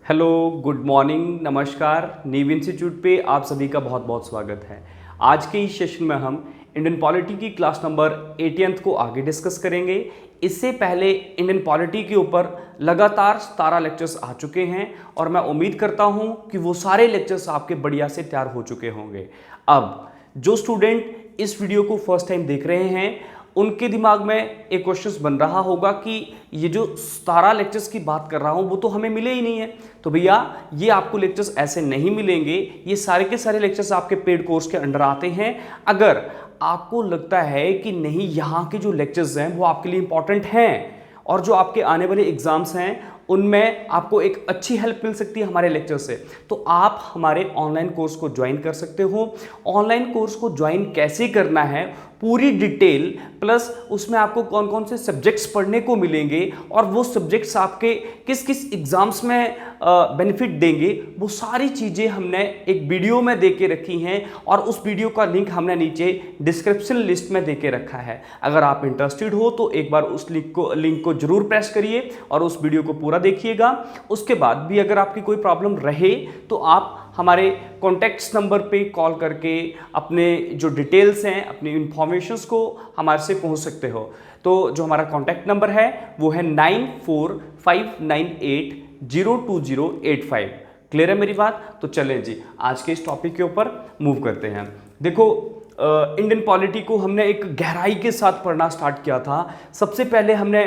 Hello, good morning, नमस्कार। नीव institute पे आप सभी का बहुत बहुत स्वागत है। आज के इस सेशन में हम इंडियन पॉलिटी की क्लास नंबर 80th को आगे डिस्कस करेंगे। इससे पहले इंडियन पॉलिटी के ऊपर लगातार 17 लेक्चर्स आ चुके हैं और मैं उम्मीद करता हूं कि वो सारे लेक्चर्स आपके बढ़िया से तैयार हो चुके होंगे। अब जो स्टूडेंट इस वीडियो को फर्स्ट टाइम देख रहे हैं उनके दिमाग में एक क्वेश्चन बन रहा होगा कि ये जो 17 लेक्चर्स की बात कर रहा हूँ वो तो हमें मिले ही नहीं है। तो भैया ये आपको लेक्चर्स ऐसे नहीं मिलेंगे, ये सारे के सारे लेक्चर्स आपके पेड कोर्स के अंडर आते हैं। अगर आपको लगता है कि नहीं यहाँ के जो लेक्चर्स हैं वो आपके लिए इंपॉर्टेंट हैं और जो आपके आने वाले एग्जाम्स हैं उनमें आपको एक अच्छी हेल्प मिल सकती है हमारे लेक्चर से, तो आप हमारे ऑनलाइन कोर्स को ज्वाइन कर सकते हो। ऑनलाइन कोर्स को ज्वाइन कैसे करना है पूरी डिटेल प्लस उसमें आपको कौन कौन से सब्जेक्ट्स पढ़ने को मिलेंगे और वो सब्जेक्ट्स आपके किस किस एग्जाम्स में बेनिफिट देंगे, वो सारी चीज़ें हमने एक वीडियो में दे के रखी हैं और उस वीडियो का लिंक हमने नीचे डिस्क्रिप्शन लिस्ट में दे के रखा है। अगर आप इंटरेस्टेड हो तो एक बार उस लिंक को जरूर प्रेस करिए और उस वीडियो को पूरा देखिएगा। उसके बाद भी अगर आपकी कोई प्रॉब्लम रहे तो आप हमारे कॉन्टैक्ट्स नंबर पे कॉल करके अपने जो डिटेल्स हैं, अपनी इंफॉर्मेशंस को हमारे से पहुंच सकते हो। तो जो हमारा कॉन्टैक्ट नंबर है वो है 9459802085। क्लियर है मेरी बात? तो चलें जी आज के इस टॉपिक के ऊपर मूव करते हैं। देखो, इंडियन पॉलिटी को हमने एक गहराई के साथ पढ़ना स्टार्ट किया था। सबसे पहले हमने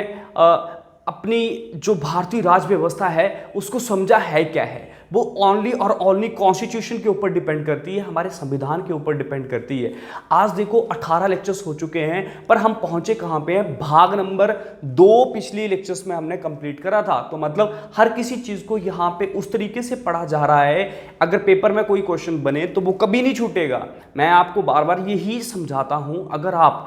अपनी जो भारतीय राज व्यवस्था है उसको समझा है क्या है। वो ओनली और ओनली कॉन्स्टिट्यूशन के ऊपर डिपेंड करती है, हमारे संविधान के ऊपर डिपेंड करती है। आज देखो 18 लेक्चर्स हो चुके हैं पर हम पहुंचे कहां पे हैं? भाग नंबर 2 पिछली लेक्चर्स में हमने कंप्लीट करा था। तो मतलब हर किसी चीज को यहां पे उस तरीके से पढ़ा जा रहा है, अगर पेपर में कोई क्वेश्चन बने तो वो कभी नहीं छूटेगा। मैं आपको बार बार यही समझाता हूं, अगर आप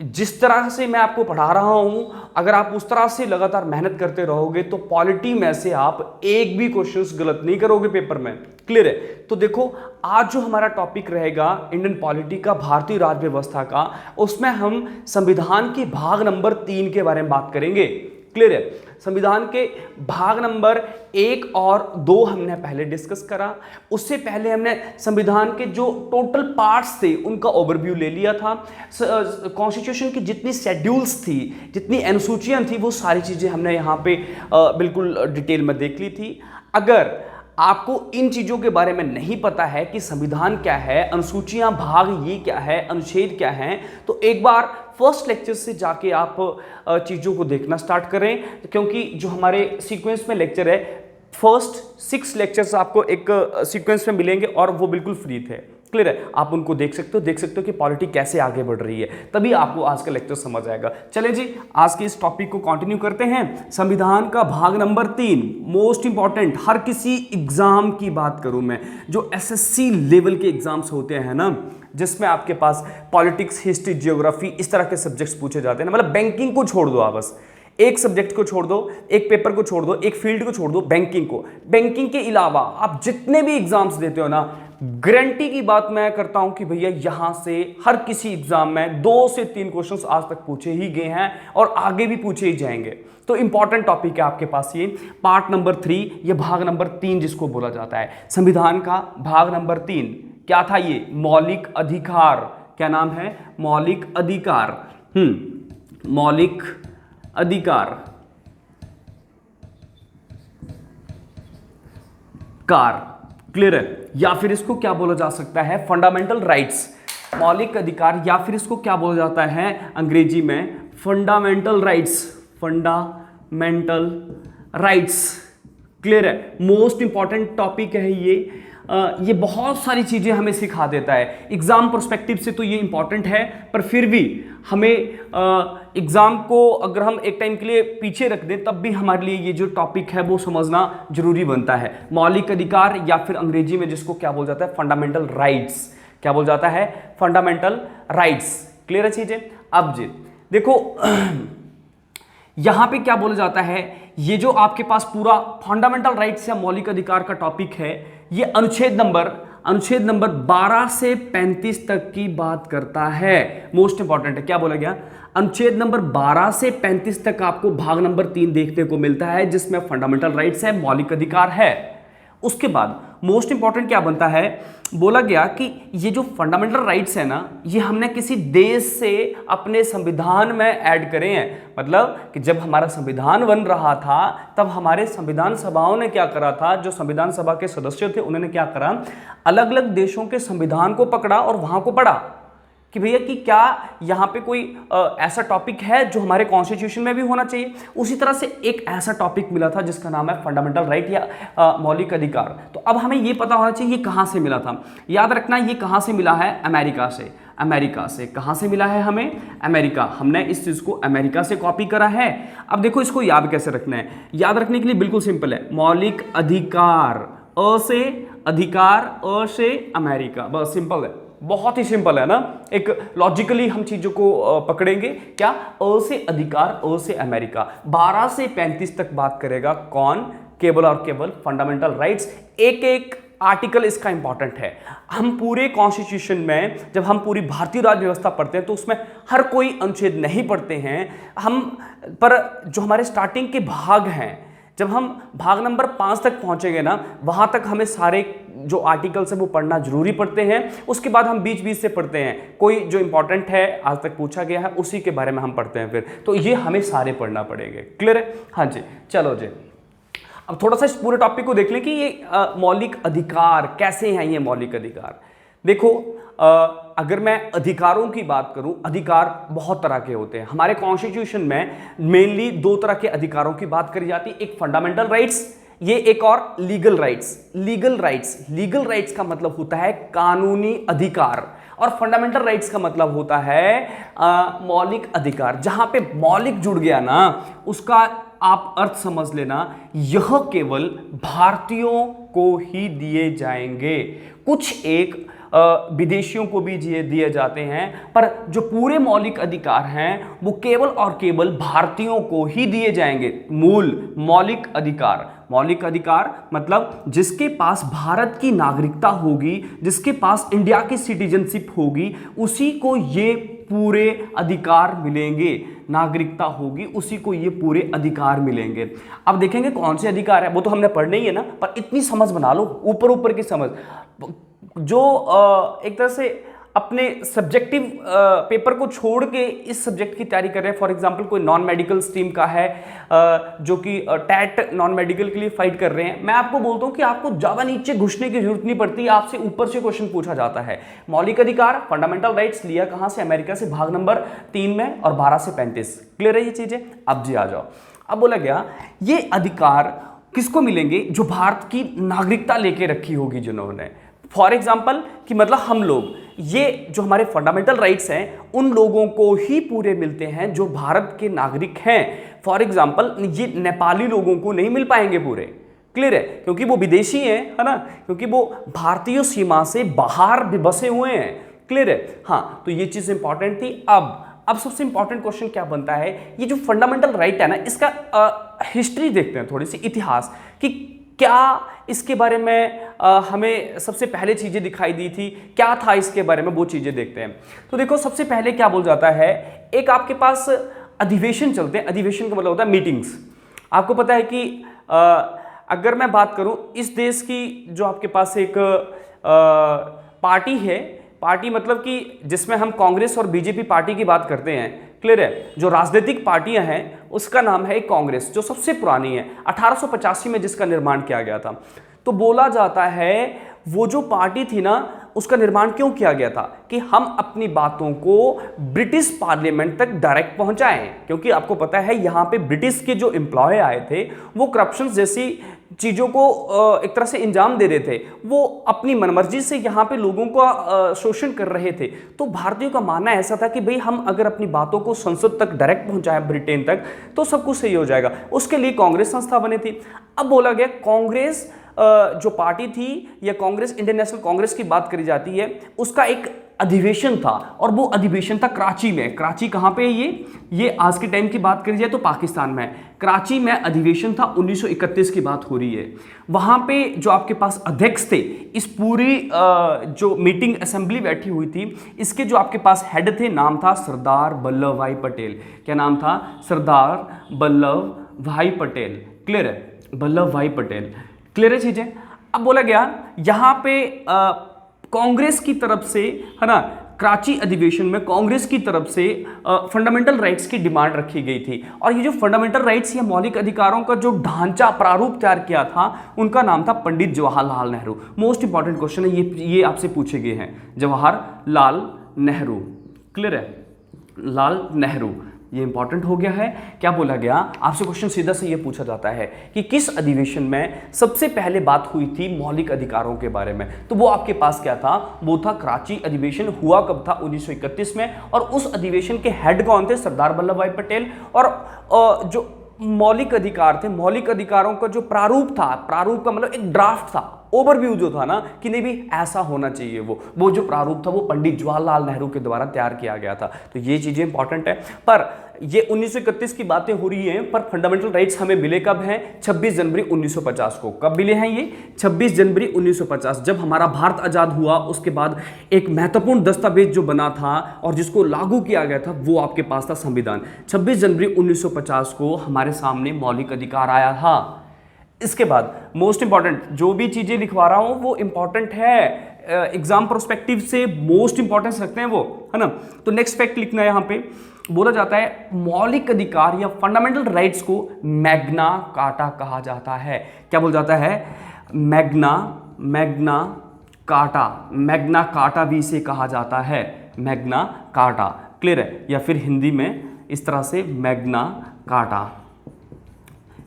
जिस तरह से मैं आपको पढ़ा रहा हूं अगर आप उस तरह से लगातार मेहनत करते रहोगे तो पॉलिटी में से आप एक भी क्वेश्चंस गलत नहीं करोगे पेपर में। क्लियर है? तो देखो आज जो हमारा टॉपिक रहेगा इंडियन पॉलिटी का, भारतीय राज व्यवस्था का, उसमें हम संविधान के भाग नंबर 3 के बारे में बात करेंगे। क्लियर है? संविधान के भाग नंबर 1 और 2 हमने पहले डिस्कस करा। उससे पहले हमने संविधान के जो टोटल पार्ट्स थे उनका ओवरव्यू ले लिया था। कॉन्स्टिट्यूशन की जितनी शेड्यूल्स थी, जितनी अनुसूचियां थी, वो सारी चीजें हमने यहाँ पे बिल्कुल डिटेल में देख ली थी। अगर आपको इन चीजों के बारे में नहीं पता है कि संविधान क्या है, अनुसूचियां भाग ये क्या है, अनुच्छेद क्या है, तो एक बार फर्स्ट लेक्चर से जाके आप चीज़ों को देखना स्टार्ट करें, क्योंकि जो हमारे सीक्वेंस में लेक्चर है फर्स्ट 6 लेक्चर्स आपको एक सीक्वेंस में मिलेंगे और वो बिल्कुल फ्री थे। क्लियर है? आप उनको देख सकते हो कि पॉलिटी कैसे आगे बढ़ रही है, तभी आपको आज का लेक्चर समझ आएगा। चले जी आज के इस टॉपिक को कंटिन्यू करते हैं। संविधान का भाग नंबर 3 मोस्ट इंपॉर्टेंट, हर किसी एग्जाम की बात करूं मैं, जो एसएससी लेवल के एग्जाम्स होते हैं ना, जिसमें आपके पास पॉलिटिक्स, हिस्ट्री, जियोग्राफी इस तरह के सब्जेक्ट्स पूछे जाते हैं ना। मतलब बैंकिंग को छोड़ दो, आप बस एक सब्जेक्ट को छोड़ दो, एक पेपर को छोड़ दो, एक फील्ड को छोड़ दो, बैंकिंग को। बैंकिंग के अलावा आप जितने भी एग्जाम्स देते हो ना, गारंटी की बात मैं करता हूं कि भैया यहां से हर किसी एग्जाम में 2 से 3 क्वेश्चंस आज तक पूछे ही गए हैं और आगे भी पूछे ही जाएंगे। तो इंपॉर्टेंट टॉपिक है आपके पास ये पार्ट नंबर 3, ये भाग नंबर 3 जिसको बोला जाता है संविधान का भाग नंबर 3। क्या था ये? मौलिक अधिकार। क्या नाम है? मौलिक अधिकार। मौलिक अधिकार क्लियर है? या फिर इसको क्या बोला जा सकता है? Fundamental rights. मौलिक अधिकार या फिर इसको क्या बोला जाता है अंग्रेजी में? Fundamental rights. Fundamental rights. Clear है? मोस्ट इंपॉर्टेंट टॉपिक है ये बहुत सारी चीजें हमें सिखा देता है। एग्जाम पर्सपेक्टिव से तो ये इंपॉर्टेंट है, पर फिर भी हमें एग्जाम को अगर हम एक टाइम के लिए पीछे रख दें तब भी हमारे लिए ये जो टॉपिक है वो समझना जरूरी बनता है। मौलिक अधिकार या फिर अंग्रेजी में जिसको क्या बोला जाता है? Fundamental rights. क्या बोला जाता है? Fundamental rights. क्लियर है चीजें? अब जी देखो यहां पे क्या बोला जाता है, ये जो आपके पास पूरा फंडामेंटल राइट्स या मौलिक अधिकार का टॉपिक है, ये अनुच्छेद नंबर 12 से 35 तक की बात करता है। मोस्ट इंपॉर्टेंट है। क्या बोला गया? अनुच्छेद नंबर 12 से 35 तक आपको भाग नंबर 3 देखने को मिलता है जिसमें फंडामेंटल राइट्स है, मौलिक अधिकार है। उसके बाद मोस्ट इंपॉर्टेंट क्या बनता है, बोला गया कि ये जो फंडामेंटल राइट्स है ना, ये हमने किसी देश से अपने संविधान में ऐड करे हैं। मतलब कि जब हमारा संविधान बन रहा था तब हमारे संविधान सभाओं ने क्या करा था, जो संविधान सभा के सदस्य थे उन्होंने क्या करा, अलग अलग देशों के संविधान को पकड़ा और वहां को पढ़ा कि भैया कि क्या यहाँ पे कोई ऐसा टॉपिक है जो हमारे कॉन्स्टिट्यूशन में भी होना चाहिए। उसी तरह से एक ऐसा टॉपिक मिला था जिसका नाम है फंडामेंटल राइट या मौलिक अधिकार। तो अब हमें ये पता होना चाहिए ये कहाँ से मिला था। याद रखना ये कहाँ से मिला है, अमेरिका से। अमेरिका से कहाँ से मिला है हमें, अमेरिका। हमने इस चीज़ को अमेरिका से कॉपी करा है। अब देखो इसको याद कैसे रखना है, याद रखने के लिए बिल्कुल सिंपल है, मौलिक अधिकार, अ से अधिकार, अ से अमेरिका, बस सिंपल है, बहुत ही सिंपल है ना। एक लॉजिकली हम चीजों को पकड़ेंगे, क्या, अ से अधिकार, अ से अमेरिका। 12 से 35 तक बात करेगा कौन, केवल और केवल फंडामेंटल राइट्स। एक एक आर्टिकल इसका इंपॉर्टेंट है। हम पूरे कॉन्स्टिट्यूशन में जब हम पूरी भारतीय राज्य व्यवस्था पढ़ते हैं तो उसमें हर कोई अनुच्छेद नहीं पढ़ते हैं हम, पर जो हमारे स्टार्टिंग के भाग हैं, जब हम भाग नंबर 5 तक पहुंचेंगे ना, वहां तक हमें सारे जो आर्टिकल्स है वो पढ़ना जरूरी पड़ते हैं। उसके बाद हम बीच बीच से पढ़ते हैं, कोई जो इंपॉर्टेंट है आज तक पूछा गया है उसी के बारे में हम पढ़ते हैं फिर। तो ये हमें सारे पढ़ना पड़ेंगे। क्लियर है? हाँ जी, चलो जी। अब थोड़ा सा इस पूरे टॉपिक को देख लें कि ये मौलिक अधिकार कैसे हैं। ये मौलिक अधिकार देखो, अगर मैं अधिकारों की बात करूं, अधिकार बहुत तरह के होते हैं। हमारे कॉन्स्टिट्यूशन में मेनली 2 तरह के अधिकारों की बात करी जाती है, एक फंडामेंटल राइट्स, ये एक और लीगल राइट्स। लीगल राइट्स का मतलब होता है कानूनी अधिकार, और फंडामेंटल राइट्स का मतलब होता है मौलिक अधिकार। जहां पे मौलिक जुड़ गया ना, उसका आप अर्थ समझ लेना, यह केवल भारतीयों को ही दिए जाएंगे। कुछ एक विदेशियों को भी दिए जाते हैं, पर जो पूरे मौलिक अधिकार हैं वो केवल और केवल भारतीयों को ही दिए जाएंगे। मूल मौलिक अधिकार मतलब जिसके पास भारत की नागरिकता होगी, जिसके पास इंडिया की सिटीजनशिप होगी, उसी को ये पूरे अधिकार मिलेंगे। नागरिकता होगी उसी को ये पूरे अधिकार मिलेंगे। अब देखेंगे कौन से अधिकार है, वो तो हमने पढ़ना ही है ना, पर इतनी समझ बना लो, ऊपर की समझ, जो एक तरह से अपने सब्जेक्टिव पेपर को छोड़ के इस सब्जेक्ट की तैयारी कर रहे हैं। फॉर एग्जांपल कोई नॉन मेडिकल स्ट्रीम का है जो कि टैट नॉन मेडिकल के लिए फाइट कर रहे हैं, मैं आपको बोलता हूं कि आपको ज़्यादा नीचे घुसने की जरूरत नहीं पड़ती, आपसे ऊपर से क्वेश्चन पूछा जाता है। मौलिक अधिकार फंडामेंटल राइट्स लिया कहाँ से, अमेरिका से, भाग नंबर 3 में, और 12 से 35। क्लियर है ये चीज़ें? अब जी आ जाओ। अब बोला गया ये अधिकार किसको मिलेंगे, जो भारत की नागरिकता लेके रखी होगी जिन्होंने। फॉर एग्जाम्पल कि मतलब हम लोग, ये जो हमारे फंडामेंटल राइट्स हैं उन लोगों को ही पूरे मिलते हैं जो भारत के नागरिक हैं। फॉर एग्जाम्पल ये नेपाली लोगों को नहीं मिल पाएंगे पूरे। क्लियर है? क्योंकि वो विदेशी हैं, है ना, क्योंकि वो भारतीय सीमा से बाहर भी बसे हुए हैं। क्लियर है? हाँ, तो ये चीज इंपॉर्टेंट थी। अब सबसे इंपॉर्टेंट क्वेश्चन क्या बनता है, ये जो फंडामेंटल राइट है ना, इसका हिस्ट्री देखते हैं, थोड़ी सी इतिहास कि क्या इसके बारे में हमें सबसे पहले चीजें दिखाई दी थी, क्या था इसके बारे में, वो चीजें देखते हैं। तो देखो सबसे पहले क्या बोल जाता है, एक आपके पास अधिवेशन चलते हैं। अधिवेशन का मतलब होता है मीटिंग्स। आपको पता है कि अगर मैं बात करूं इस देश की, जो आपके पास एक पार्टी है, पार्टी मतलब कि जिसमें हम कांग्रेस और बीजेपी पार्टी की बात करते हैं। क्लियर है? जो राजनीतिक पार्टियां हैं उसका नाम है कांग्रेस, जो सबसे पुरानी है, 1885 में जिसका निर्माण किया गया था। तो बोला जाता है वो जो पार्टी थी ना, उसका निर्माण क्यों किया गया था कि हम अपनी बातों को ब्रिटिश पार्लियामेंट तक डायरेक्ट पहुंचाएं, क्योंकि आपको पता है यहां पे ब्रिटिश के जो एम्प्लॉय आए थे वो करप्शन जैसी चीज़ों को एक तरह से इंजाम दे रहे थे, वो अपनी मनमर्जी से यहाँ पे लोगों का शोषण कर रहे थे। तो भारतीयों का मानना ऐसा था कि भाई हम अगर अपनी बातों को संसद तक डायरेक्ट पहुँचाएं, ब्रिटेन तक, तो सब कुछ सही हो जाएगा। उसके लिए कांग्रेस संस्था बनी थी। अब बोला गया कांग्रेस जो पार्टी थी, या कांग्रेस, इंडियन नेशनल कांग्रेस की बात करी जाती है, उसका एक अधिवेशन था, और वो अधिवेशन था कराची में। कराची कहाँ पे है ये आज के टाइम की बात करी जाए तो पाकिस्तान में। कराची में अधिवेशन था, 1931 की बात हो रही है। वहाँ पे जो आपके पास अध्यक्ष थे, इस पूरी जो मीटिंग असेंबली बैठी हुई थी, इसके जो आपके पास हेड थे, नाम था सरदार वल्लभ भाई पटेल। क्या नाम था? सरदार वल्लभ भाई पटेल। क्लियर है? वल्लभ भाई पटेल। क्लियर है चीजें? अब बोला गया यहां पे कांग्रेस की तरफ से, है ना, कराची अधिवेशन में कांग्रेस की तरफ से फंडामेंटल राइट्स की डिमांड रखी गई थी। और ये जो फंडामेंटल राइट्स या मौलिक अधिकारों का जो ढांचा प्रारूप तैयार किया था उनका नाम था Pandit Jawaharlal Nehru. Most important question है ये आपसे पूछे गए हैं, जवाहरलाल नेहरू। क्लियर है, लाल नेहरू, ये इंपॉर्टेंट हो गया है। क्या बोला गया, आपसे क्वेश्चन सीधा से ये पूछा जाता है कि किस अधिवेशन में सबसे पहले बात हुई थी मौलिक अधिकारों के बारे में, तो वो आपके पास क्या था, वो था कराची अधिवेशन। हुआ कब था, 1931 में। और उस अधिवेशन के हेड कौन थे, सरदार वल्लभ भाई पटेल। और जो मौलिक अधिकार थे, मौलिक अधिकारों का जो प्रारूप था, प्रारूप का मतलब एक ड्राफ्ट था, ओवरव्यू जो था ना कि नहीं भी ऐसा होना चाहिए, वो जो प्रारूप था वो पंडित जवाहरलाल नेहरू के द्वारा तैयार किया गया था। तो ये चीजें इंपॉर्टेंट है। पर ये 1931 की बातें हो रही हैं, पर फंडामेंटल राइट्स हमें मिले कब हैं, 26 जनवरी 1950 को। कब मिले हैं ये, 26 जनवरी 1950, जब हमारा भारत आजाद हुआ। उसके बाद एक महत्वपूर्ण दस्तावेज जो बना था और जिसको लागू किया गया था वो आपके पास था संविधान। 26 जनवरी 1950 को हमारे सामने मौलिक अधिकार आया था। इसके बाद मोस्ट इंपॉर्टेंट, जो भी चीजें लिखवा रहा हूं वो इंपॉर्टेंट है, एग्जाम प्रोस्पेक्टिव से मोस्ट इंपॉर्टेंस रखते हैं वो, है ना। तो नेक्स्ट फैक्ट लिखना है, यहां पे बोला जाता है मौलिक अधिकार या फंडामेंटल राइट्स को मैग्ना कार्टा कहा जाता है। क्या बोल जाता है, मैग्ना कार्टा भी इसे कहा जाता है, मैग्ना कार्टा। क्लियर है, या फिर हिंदी में इस तरह से मैग्ना कार्टा,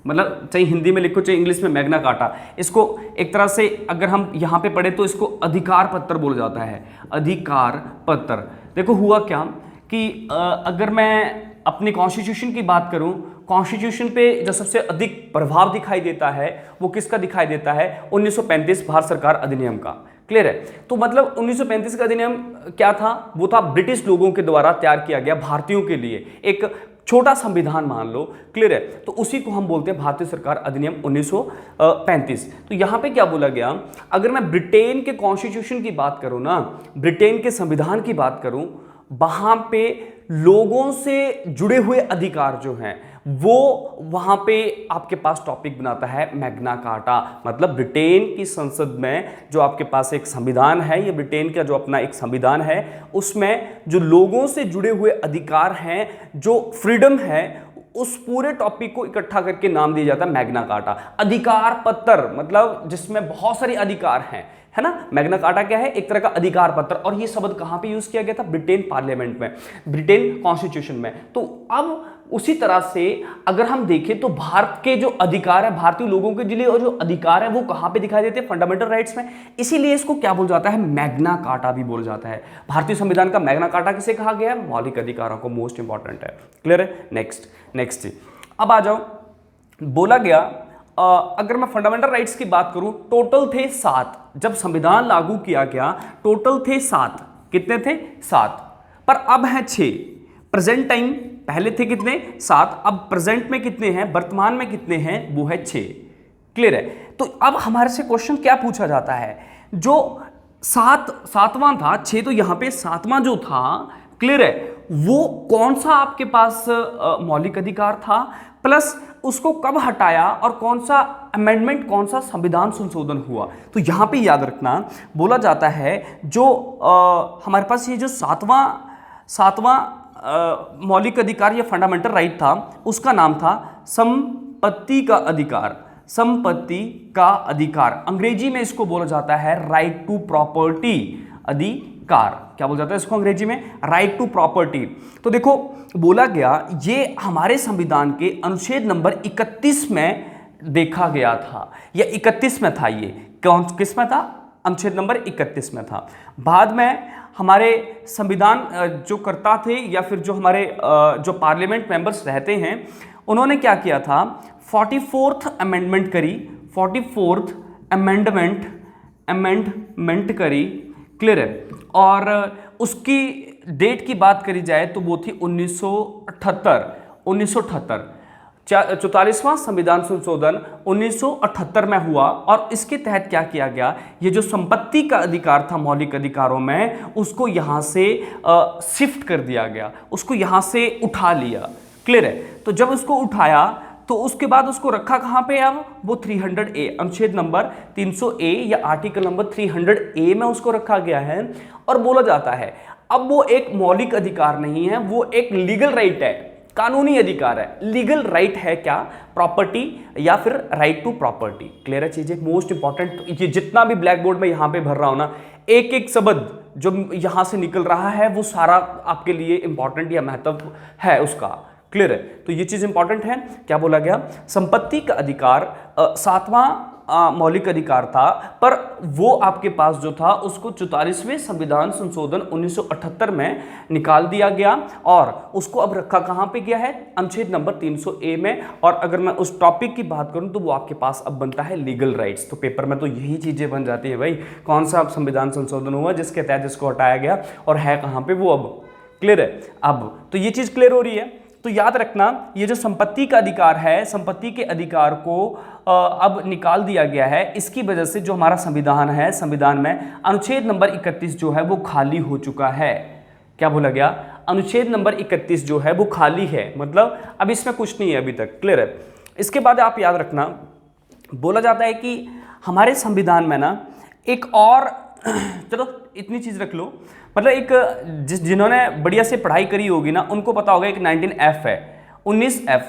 मतलब चाहे हिंदी में लिखो चाहे इंग्लिश में मैग्ना कार्टा। इसको एक तरह से अगर हम यहाँ पे पढ़े तो इसको अधिकार पत्र बोला जाता है, अधिकार पत्र। देखो हुआ क्या कि अगर मैं अपनी कॉन्स्टिट्यूशन की बात करूं, कॉन्स्टिट्यूशन पे जो सबसे अधिक प्रभाव दिखाई देता है वो किसका दिखाई देता है, 1935 भारत सरकार अधिनियम का। क्लियर है, तो मतलब 1935 का अधिनियम क्या था, वो था ब्रिटिश लोगों के द्वारा तैयार किया गया भारतीयों के लिए एक छोटा संविधान मान लो। क्लियर है, तो उसी को हम बोलते हैं भारतीय सरकार अधिनियम 1935। तो यहां पे क्या बोला गया, अगर मैं ब्रिटेन के कॉन्स्टिट्यूशन की बात करूं ना, ब्रिटेन के संविधान की बात करूं, वहां पे लोगों से जुड़े हुए अधिकार जो हैं वो वहां पे आपके पास टॉपिक बनाता है मैग्ना कार्टा। मतलब ब्रिटेन की संसद में जो आपके पास एक संविधान है, ये ब्रिटेन का जो अपना एक संविधान है, उसमें जो लोगों से जुड़े हुए अधिकार हैं, जो फ्रीडम है, उस पूरे टॉपिक को इकट्ठा करके नाम दिया जाता है मैग्ना कार्टा। अधिकार पत्र मतलब जिसमें बहुत सारे अधिकार हैं, है ना। मैग्ना कार्टा क्या है, एक तरह का अधिकार पत्र। और ये शब्द कहां पे यूज किया गया था, ब्रिटेन पार्लियामेंट में, ब्रिटेन कॉन्स्टिट्यूशन में। तो अब उसी तरह से अगर हम देखें तो भारत के जो अधिकार है, भारतीय लोगों के लिए और जो अधिकार है वो कहां पे दिखाई देते हैं, फंडामेंटल राइट्स में। इसीलिए इसको क्या बोल जाता है, मैग्ना कार्टा भी बोल जाता है। भारतीय संविधान का मैग्ना कार्टा किसे कहा गया है, मौलिक अधिकारों को। मोस्ट इंपॉर्टेंट है। क्लियर है, नेक्स्ट अब आ जाओ, बोला गया अगर मैं फंडामेंटल राइट्स की बात करूं, टोटल थे 7। जब संविधान लागू किया गया टोटल थे 7। कितने थे, 7, पर अब हैं 6। प्रेजेंट टाइम पहले थे कितने, 7, अब प्रेजेंट में कितने हैं, वर्तमान में कितने हैं, वो है 6। क्लियर है, तो अब हमारे से क्वेश्चन क्या पूछा जाता है, जो 7वां था, 6 तो यहां पे 7वां जो था, क्लियर है, वो कौन सा आपके पास मौलिक अधिकार था, प्लस उसको कब हटाया और कौन सा अमेंडमेंट, कौन सा संविधान संशोधन हुआ। तो यहां पे याद रखना, बोला जाता है जो हमारे पास ये जो सातवां मौलिक अधिकार या फंडामेंटल राइट था, उसका नाम था संपत्ति का अधिकार। संपत्ति का अधिकार, अंग्रेजी में इसको बोला जाता है राइट टू प्रॉपर्टी अधिकार। क्या बोला जाता है इसको अंग्रेजी में, राइट टू प्रॉपर्टी। तो देखो बोला गया ये हमारे संविधान के अनुच्छेद नंबर 31 में देखा गया था, या 31 में था, ये कौन किस में था, अनुच्छेद नंबर 31 में था। बाद में हमारे संविधान जो करता थे या फिर जो हमारे जो पार्लियामेंट मेंबर्स रहते हैं, उन्होंने क्या किया था, 44th अमेंडमेंट करी, 44th अमेंडमेंट करी। क्लियर है, और उसकी डेट की बात करी जाए तो वो थी 1978। 44वां संविधान संशोधन 1978 में हुआ। और इसके तहत क्या किया गया, ये जो संपत्ति का अधिकार था मौलिक अधिकारों में, उसको यहां से शिफ्ट कर दिया गया, उसको यहां से उठा लिया। क्लियर है, तो जब उसको उठाया तो उसके बाद उसको रखा कहां पे, अब वो 300A, अनुच्छेद नंबर 300A या आर्टिकल नंबर 300A में उसको रखा गया है और बोला जाता है अब वो एक मौलिक अधिकार नहीं है, वो एक लीगल राइट है, कानूनी अधिकार है। लीगल राइट है क्या, प्रॉपर्टी या फिर राइट टू प्रॉपर्टी। क्लियर है चीजें, मोस्ट इंपॉर्टेंट। ये जितना भी ब्लैक बोर्ड में यहां पे भर रहा हूं ना, एक एक शब्द जो यहां से निकल रहा है वो सारा आपके लिए इंपॉर्टेंट या महत्व है उसका। क्लियर है, तो ये चीज इंपॉर्टेंट है। क्या बोला गया, संपत्ति का अधिकार 7वां मौलिक अधिकार था, पर वो आपके पास जो था उसको 44वें संविधान संशोधन 1978 में निकाल दिया गया और उसको अब रखा कहां पे गया है, अनुच्छेद नंबर 300A में। और अगर मैं उस टॉपिक की बात करूं तो वो आपके पास अब बनता है लीगल राइट्स। तो पेपर में तो यही चीजें बन जाती है भाई, कौन सा संविधान संशोधन हुआ जिसके तहत इसको हटाया गया और है कहां पे वो अब। क्लियर है, अब तो ये चीज क्लियर हो रही है। तो याद रखना, ये जो संपत्ति का अधिकार है, संपत्ति के अधिकार को अब निकाल दिया गया है। इसकी वजह से जो हमारा संविधान है, संविधान में अनुच्छेद नंबर 31 जो है वो खाली हो चुका है। क्या बोला गया, अनुच्छेद नंबर 31 जो है वो खाली है, मतलब अब इसमें कुछ नहीं है अभी तक। क्लियर है, इसके बाद आप याद रखना, बोला जाता है कि हमारे संविधान में ना एक और चलो इतनी चीज रख लो, मतलब एक जिन्होंने बढ़िया से पढ़ाई करी होगी ना उनको पता होगा, एक 19F है, 19F,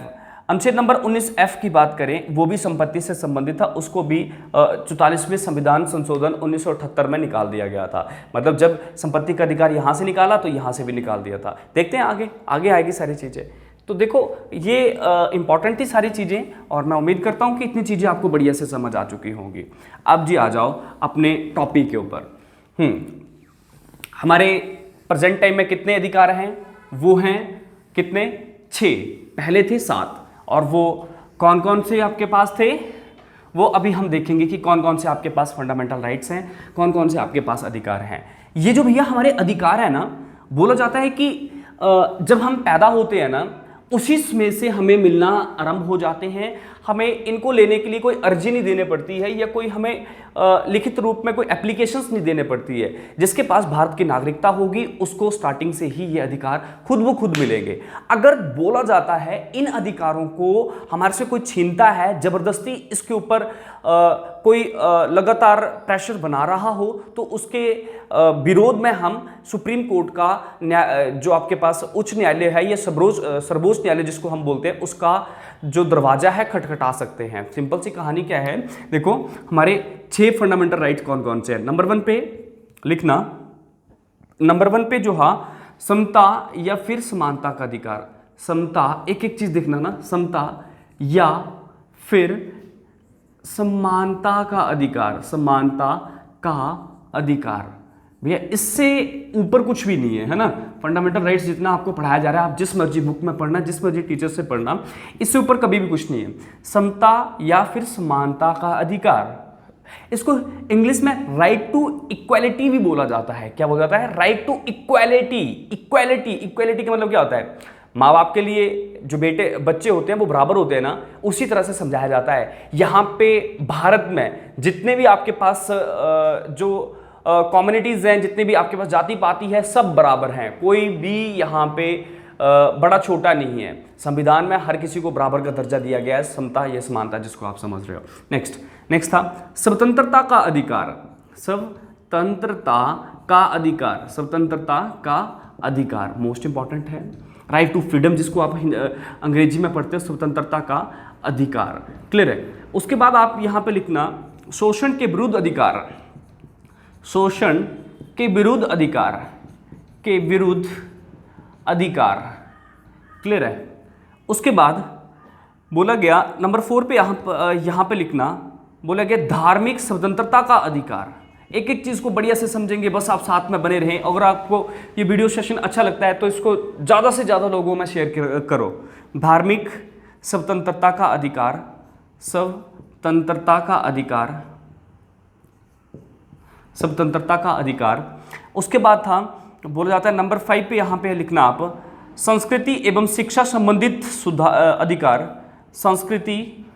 अनुच्छेद नंबर 19F की बात करें, वो भी संपत्ति से संबंधित था, उसको भी 44वें संविधान संशोधन 1978 में निकाल दिया गया था। मतलब जब संपत्ति का अधिकार यहां से निकाला तो यहां से भी निकाल दिया था। देखते हैं आगे आगे आएगी सारी चीजें। तो देखो ये इंपॉर्टेंट थी सारी चीजें और मैं उम्मीद करता हूं कि इतनी चीजें आपको बढ़िया से समझ आ चुकी होंगी। अब जी आ जाओ अपने टॉपिक के ऊपर। हमारे प्रेजेंट टाइम में कितने अधिकार हैं, वो हैं कितने, 6, पहले थे 7, और वो कौन कौन से आपके पास थे, वो अभी हम देखेंगे कि कौन कौन से आपके पास फंडामेंटल राइट्स हैं, कौन कौन से आपके पास अधिकार हैं। ये जो भैया हमारे अधिकार है ना, बोला जाता है कि जब हम पैदा होते हैं ना उसी में से हमें मिलना आरंभ हो जाते हैं। हमें इनको लेने के लिए कोई अर्जी नहीं देने पड़ती है या कोई हमें लिखित रूप में कोई एप्लीकेशंस नहीं देने पड़ती है। जिसके पास भारत की नागरिकता होगी उसको स्टार्टिंग से ही ये अधिकार खुद ब खुद मिलेंगे। अगर बोला जाता है इन अधिकारों को हमारे से कोई छीनता है, जबरदस्ती इसके ऊपर कोई लगातार प्रेशर बना रहा हो, तो उसके विरोध में हम सुप्रीम कोर्ट का जो आपके पास उच्च न्यायालय है या सर्वोच्च न्यायालय जिसको हम बोलते हैं, उसका जो दरवाजा है खटखटा सकते हैं। सिंपल सी कहानी क्या है, देखो हमारे 6 फंडामेंटल राइट्स कौन कौन से हैं। नंबर 1 पे लिखना, नंबर 1 पे जो है समता या फिर समानता का अधिकार। समता, एक एक चीज देखना ना, समता या फिर समानता का अधिकार, समानता का अधिकार। भैया इससे ऊपर कुछ भी नहीं है ना। फंडामेंटल राइट्स जितना आपको पढ़ाया जा रहा है, आप जिस मर्जी बुक में पढ़ना, जिस मर्जी टीचर से पढ़ना, इससे ऊपर कभी भी कुछ नहीं है। समता या फिर समानता का अधिकार, इसको इंग्लिश में राइट टू इक्वालिटी भी बोला जाता है। क्या बोला जाता है, right to equality. Equality, equality का मतलब क्या होता है, माँ बाप के लिए जो बच्चे होते हैं वो बराबर होते हैं ना, उसी तरह से समझाया जाता है। यहाँ पे भारत में जितने भी आपके पास जो कम्युनिटीज हैं, जितने भी आपके पास जाति पाति है, सब बराबर हैं, कोई भी यहाँ पे बड़ा छोटा नहीं है। संविधान में हर किसी को बराबर का दर्जा दिया गया है, समता या समानता जिसको आप समझ रहे हो। नेक्स्ट था स्वतंत्रता का अधिकार। स्वतंत्रता का अधिकार, स्वतंत्रता का अधिकार मोस्ट इंपॉर्टेंट है। राइट टू फ्रीडम जिसको आप अंग्रेजी में पढ़ते हो, स्वतंत्रता का अधिकार। क्लियर है। उसके बाद आप यहाँ पे लिखना शोषण के विरुद्ध अधिकार, शोषण के विरुद्ध अधिकार, के विरुद्ध अधिकार। क्लियर है। उसके बाद बोला गया नंबर 4 पे यहाँ पे लिखना, बोला गया धार्मिक स्वतंत्रता का अधिकार। एक एक चीज को बढ़िया से समझेंगे, बस आप साथ में बने रहें। अगर आपको ये वीडियो सेशन अच्छा लगता है तो इसको ज़्यादा से ज़्यादा लोगों में शेयर करो। धार्मिक स्वतंत्रता का अधिकार, स्वतंत्रता का अधिकार, स्वतंत्रता का अधिकार। उसके बाद था बोला जाता है नंबर 5 पे यहाँ पे लिखना आप संस्कृति एवं शिक्षा संबंधित अधिकार, संस्कृति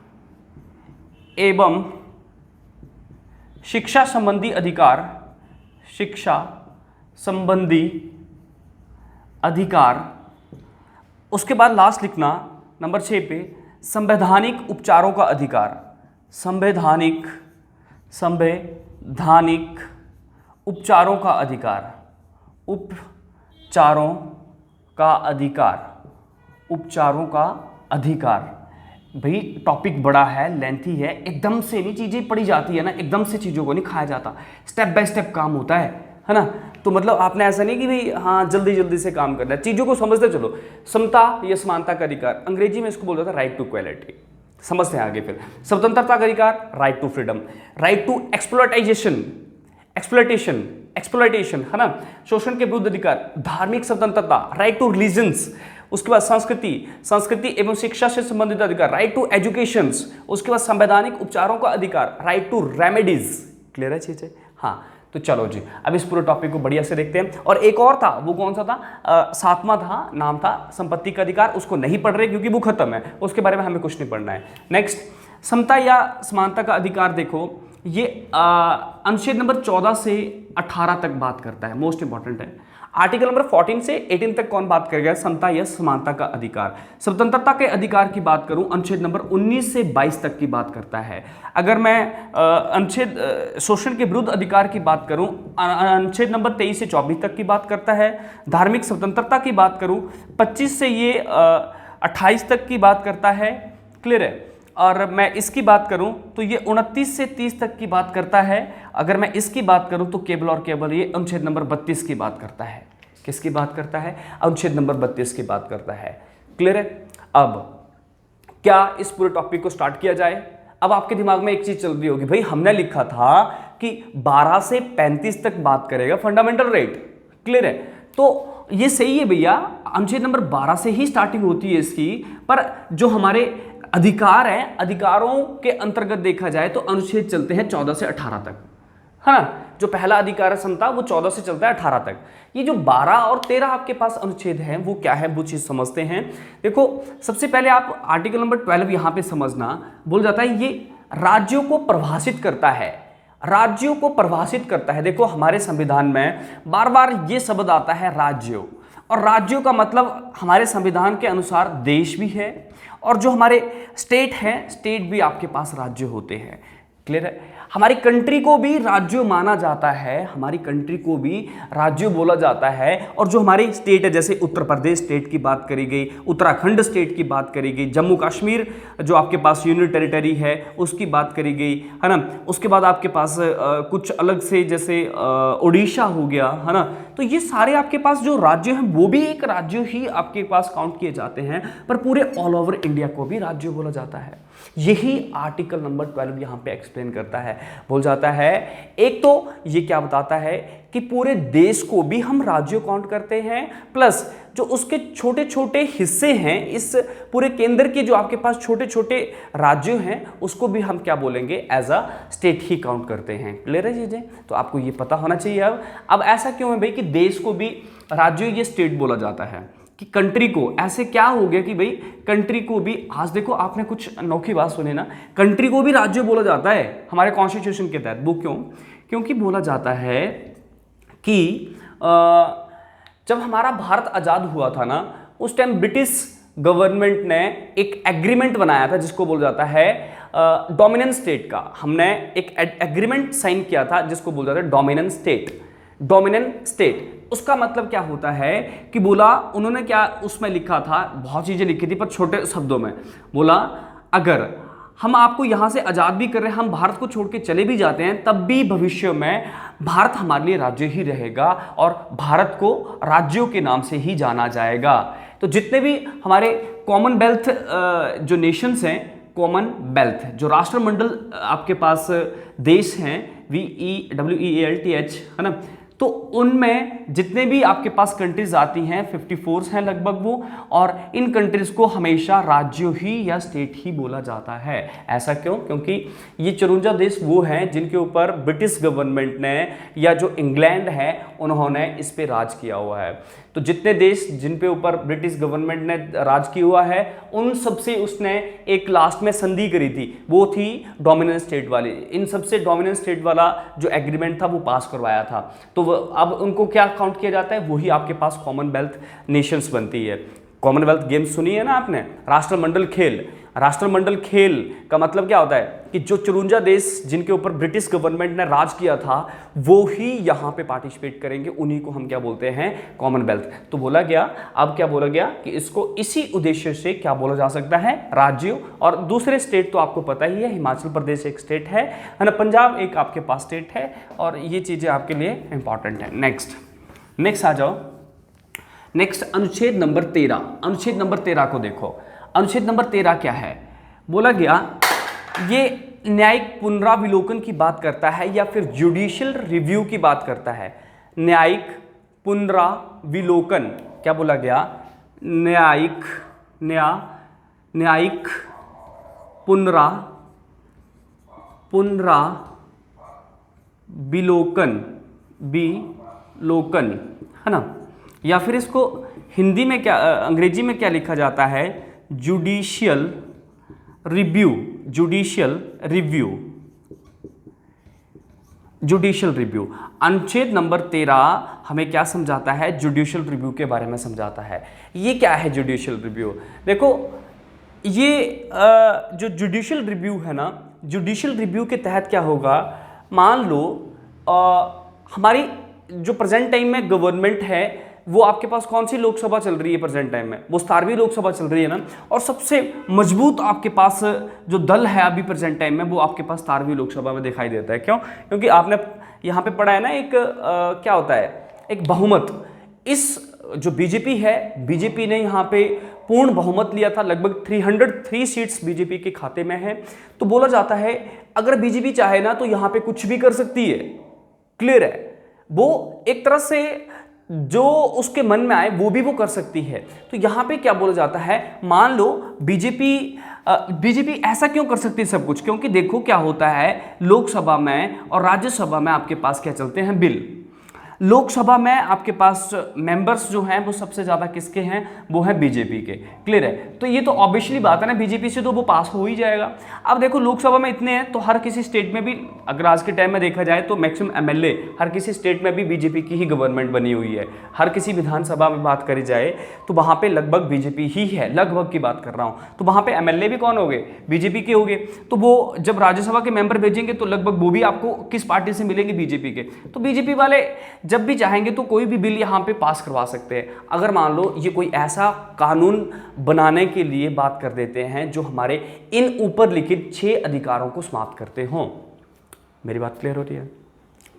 एवं शिक्षा संबंधी अधिकार, शिक्षा संबंधी अधिकार। उसके बाद लास्ट लिखना नंबर 6 पे संवैधानिक उपचारों का अधिकार, संवैधानिक उपचारों का अधिकार, उपचारों का अधिकार। भाई टॉपिक बड़ा है, लेंथी है, एकदम से नहीं चीज़ें पढ़ी जाती है ना, एकदम से चीज़ों को नहीं खाया जाता, स्टेप बाय स्टेप काम होता है ना। तो मतलब आपने ऐसा नहीं कि भाई हाँ जल्दी जल्दी से काम करना है, चीज़ों को समझते चलो। समता या समानता का अधिकार, अंग्रेजी में इसको बोल जाता है राइट टू इक्वालिटी। समझते हैं आगे फिर। स्वतंत्रता का अधिकार, right to freedom, right to exploitation है ना, शोषण के विरुद्ध अधिकार, धार्मिक स्वतंत्रता, राइट टू रिलीजन्स, उसके बाद संस्कृति एवं शिक्षा से संबंधित अधिकार, राइट टू एजुकेशन, उसके बाद संवैधानिक उपचारों का अधिकार, राइट टू रेमेडीज। क्लियर है चीजें? हाँ, तो चलो जी अब इस पूरे टॉपिक को बढ़िया से देखते हैं। और एक और था, वो कौन सा था? सातवां था, नाम था संपत्ति का अधिकार। उसको नहीं पढ़ रहे क्योंकि वो खत्म है, उसके बारे में हमें कुछ नहीं पढ़ना है। नेक्स्ट, समता या समानता का अधिकार। देखो ये अनुच्छेद नंबर 14 से 18 तक बात करता है, मोस्ट इंपॉर्टेंट है। आर्टिकल नंबर 14 से 18 तक कौन बात करेगा? समता या समानता का अधिकार। स्वतंत्रता के अधिकार की बात करूं, अनुच्छेद नंबर 19 से 22 तक की बात करता है। अगर मैं अनुच्छेद शोषण के विरुद्ध अधिकार की बात करूं, अनुच्छेद नंबर 23 से 24 तक की बात करता है। धार्मिक स्वतंत्रता की बात करूं, 25 से ये 28 तक की बात करता है। क्लियर है? और मैं इसकी बात करूं तो ये 29 से 30 तक की बात करता है। अगर मैं इसकी बात करूं तो केवल और केवल ये अनुच्छेद नंबर 32 की बात करता है। किसकी बात करता है? अनुच्छेद नंबर 32 की बात करता है। क्लियर है? अब क्या इस पूरे टॉपिक को स्टार्ट किया जाए? अब आपके दिमाग में एक चीज चल रही होगी, भाई हमने लिखा था कि 12 से 35 तक बात करेगा फंडामेंटल राइट। क्लियर है? तो ये सही है भैया, अनुच्छेद नंबर 12 से ही स्टार्टिंग होती है इसकी, पर जो हमारे अधिकार है, अधिकारों के अंतर्गत देखा जाए तो अनुच्छेद चलते हैं 14 से 18 तक, है ना। जो पहला अधिकार है समता, वो 14 से चलता है 18 तक। ये जो 12 और 13 आपके पास अनुच्छेद हैं, वो क्या है, वो चीज समझते हैं। देखो सबसे पहले आप आर्टिकल नंबर 12 यहां पे समझना, बोल जाता है ये राज्यों को परिभाषित करता है, राज्यों को परिभाषित करता है। देखो हमारे संविधान में बार बार ये शब्द आता है राज्यों, और राज्यों का मतलब हमारे संविधान के अनुसार देश भी है, और जो हमारे स्टेट हैं, स्टेट भी आपके पास राज्य होते हैं। क्लियर है? हमारी कंट्री को भी राज्य माना जाता है, हमारी कंट्री को भी राज्य बोला जाता है। और जो हमारी स्टेट है, जैसे उत्तर प्रदेश स्टेट की बात करी गई, उत्तराखंड स्टेट की बात करी गई, जम्मू कश्मीर जो आपके पास यूनियन टेरिटरी है उसकी बात करी गई, है ना। उसके बाद आपके पास कुछ अलग से जैसे उड़ीसा हो गया, है ना। तो ये सारे आपके पास जो राज्य हैं वो भी एक राज्य ही आपके पास काउंट किए जाते हैं, पर पूरे ऑल ओवर इंडिया को भी राज्य बोला जाता है। यही आर्टिकल नंबर 12 यहां पे एक्सप्लेन करता है, बोल जाता है। एक तो ये क्या बताता है कि पूरे देश को भी हम राज्यों काउंट करते हैं, प्लस जो उसके छोटे छोटे हिस्से हैं, इस पूरे केंद्र के जो आपके पास छोटे छोटे राज्य हैं, उसको भी हम क्या बोलेंगे, एज अ स्टेट ही काउंट करते हैं। क्लियर है चीजें? तो आपको ये पता होना चाहिए। अब ऐसा क्यों है भाई कि देश को भी राज्य या स्टेट बोला जाता है, कि कंट्री को, ऐसे क्या हो गया कि भाई कंट्री को भी, आज देखो आपने कुछ अनोखी बात सुनी ना, कंट्री को भी राज्य बोला जाता है हमारे कॉन्स्टिट्यूशन के तहत। वो क्यों? क्योंकि बोला जाता है कि जब हमारा भारत आज़ाद हुआ था ना, उस टाइम ब्रिटिश गवर्नमेंट ने एक एग्रीमेंट बनाया था जिसको बोला जाता है डोमिनेंस स्टेट का। हमने एक एग्रीमेंट साइन किया था जिसको बोला जाता है डोमिनेंस स्टेट। डोमिनेंट स्टेट उसका मतलब क्या होता है कि बोला उन्होंने, क्या उसमें लिखा था, बहुत चीजें लिखी थी पर छोटे शब्दों में बोला, अगर हम आपको यहां से आजाद भी कर रहे हैं, हम भारत को छोड़ के चले भी जाते हैं, तब भी भविष्य में भारत हमारे लिए राज्य ही रहेगा और भारत को राज्यों के नाम से ही जाना जाएगा। तो जितने भी हमारे कॉमनवेल्थ जो नेशंस हैं, कॉमनवेल्थ जो राष्ट्रमंडल आपके पास देश हैं, VEWEALTH, है ना, तो उनमें जितने भी आपके पास कंट्रीज आती हैं 54 हैं लगभग वो, और इन कंट्रीज को हमेशा राज्यों ही या स्टेट ही बोला जाता है। ऐसा क्यों? क्योंकि ये 54 देश वो हैं जिनके ऊपर ब्रिटिश गवर्नमेंट ने या जो इंग्लैंड है उन्होंने इस पे राज किया हुआ है। तो जितने देश जिन पे ऊपर ब्रिटिश गवर्नमेंट ने राज किया हुआ है, उन सबसे उसने एक लास्ट में संधि करी थी, वो थी डोमिनेंट स्टेट वाली। इन सबसे डोमिनेंट स्टेट वाला जो एग्रीमेंट था वो पास करवाया था। तो अब उनको क्या काउंट किया जाता है, वही आपके पास कॉमनवेल्थ नेशंस बनती है। कॉमनवेल्थ गेम्स सुनी है ना आपने, राष्ट्रमंडल खेल। राष्ट्रमंडल खेल का मतलब क्या होता है कि जो 54 देश जिनके ऊपर ब्रिटिश गवर्नमेंट ने राज किया था वो ही यहाँ पे पार्टिसिपेट करेंगे, उन्हीं को हम क्या बोलते हैं, कॉमनवेल्थ। तो बोला गया, अब क्या बोला गया कि इसको इसी उद्देश्य से क्या बोला जा सकता है, राज्यों। और दूसरे स्टेट तो आपको पता ही है, हिमाचल प्रदेश एक स्टेट है ना, पंजाब एक आपके पास स्टेट है, और ये चीजें आपके लिए इंपॉर्टेंट है। नेक्स्ट आ जाओ। नेक्स्ट अनुच्छेद नंबर 13। अनुच्छेद नंबर 13 को देखो। अनुच्छेद नंबर 13 क्या है, बोला गया ये न्यायिक पुनराविलोकन की बात करता है या फिर जुडिशियल रिव्यू की बात करता है। न्यायिक पुनराविलोकन, क्या बोला गया, न्यायिक पुनराविलोकन है ना, या फिर इसको हिंदी में क्या, अंग्रेजी में क्या लिखा जाता है, जुडिशियल रिव्यू। अनुच्छेद नंबर 13 हमें क्या समझाता है, जुडिशियल रिव्यू के बारे में समझाता है। ये क्या है जुडिशियल रिव्यू? देखो ये जो जुडिशियल रिव्यू है ना, जुडिशियल रिव्यू के तहत क्या होगा, मान लो हमारी जो प्रेजेंट टाइम में गवर्नमेंट है वो आपके पास कौन सी लोकसभा चल रही है प्रेजेंट टाइम में, वो 17वीं लोकसभा चल रही है ना, और सबसे मजबूत आपके पास जो दल है अभी प्रेजेंट टाइम में वो आपके पास 17वीं लोकसभा में दिखाई देता है। क्यों? क्योंकि आपने यहाँ पे पढ़ा है ना, एक क्या होता है, एक बहुमत। इस जो बीजेपी है, बीजेपी ने यहाँ पे पूर्ण बहुमत लिया था, लगभग 303 सीट्स बीजेपी के खाते में है। तो बोला जाता है अगर बीजेपी चाहे ना तो यहाँ पे कुछ भी कर सकती है। क्लियर है? वो एक तरह से जो उसके मन में आए वो कर सकती है। तो यहां पे क्या बोला जाता है, मान लो बीजेपी ऐसा क्यों कर सकती है सब कुछ, क्योंकि देखो क्या होता है, लोकसभा में और राज्यसभा में आपके पास क्या चलते हैं, बिल। लोकसभा में आपके पास मेंबर्स जो हैं वो सबसे ज्यादा किसके हैं, वो है बीजेपी के। क्लियर है? तो ये तो ऑब्वियसली बात है ना, बीजेपी से तो वो पास हो ही जाएगा। अब देखो लोकसभा में इतने हैं तो हर किसी स्टेट में भी, अगर आज के टाइम में देखा जाए तो मैक्सिमम एमएलए हर किसी स्टेट में भी बीजेपी की ही गवर्नमेंट बनी हुई है। हर किसी विधानसभा में बात करी जाए तो वहां पर लगभग बीजेपी ही है, लगभग की बात कर रहा हूं। तो वहां पर एमएलए भी कौन हो गए, बीजेपी के हो गए। तो वो जब राज्यसभा के मेंबर भेजेंगे तो लगभग वो भी आपको किस पार्टी से मिलेंगे, बीजेपी के। तो बीजेपी वाले जब भी चाहेंगे तो कोई भी बिल यहां पे पास करवा सकते हैं। अगर मान लो ये कोई ऐसा कानून बनाने के लिए बात कर देते हैं जो हमारे इन ऊपर लिखित 6 अधिकारों को समाप्त करते हों। मेरी बात क्लियर हो रही है?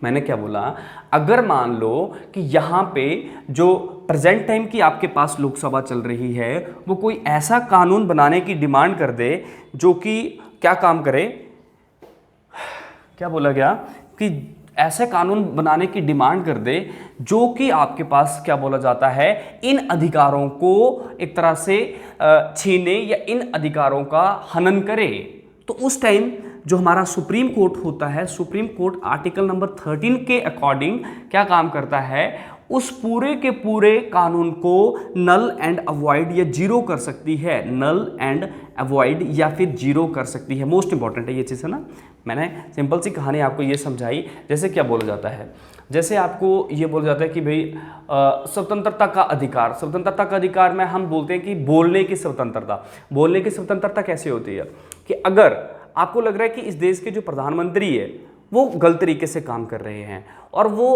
मैंने क्या बोला, अगर मान लो कि यहां पे जो प्रेजेंट टाइम की आपके पास लोकसभा चल रही है वो कोई ऐसा कानून बनाने की डिमांड कर दे जो कि क्या काम करे, क्या बोला गया कि ऐसे कानून बनाने की डिमांड कर दे जो कि आपके पास क्या बोला जाता है, इन अधिकारों को एक तरह से छीने या इन अधिकारों का हनन करे। तो उस टाइम जो हमारा सुप्रीम कोर्ट होता है, सुप्रीम कोर्ट आर्टिकल नंबर 13 के अकॉर्डिंग क्या काम करता है, उस पूरे के पूरे कानून को नल एंड अवॉइड या जीरो कर सकती है। नल एंड अवॉइड या फिर जीरो कर सकती है। मोस्ट इंपॉर्टेंट है ये चीज़, है ना। मैंने सिंपल सी कहानी आपको ये समझाई। जैसे क्या बोला जाता है, जैसे आपको ये बोला जाता है कि भाई स्वतंत्रता का अधिकार, स्वतंत्रता का अधिकार में हम बोलते हैं कि बोलने की स्वतंत्रता। बोलने की स्वतंत्रता कैसे होती है कि अगर आपको लग रहा है कि इस देश के जो प्रधानमंत्री है वो गलत तरीके से काम कर रहे हैं और वो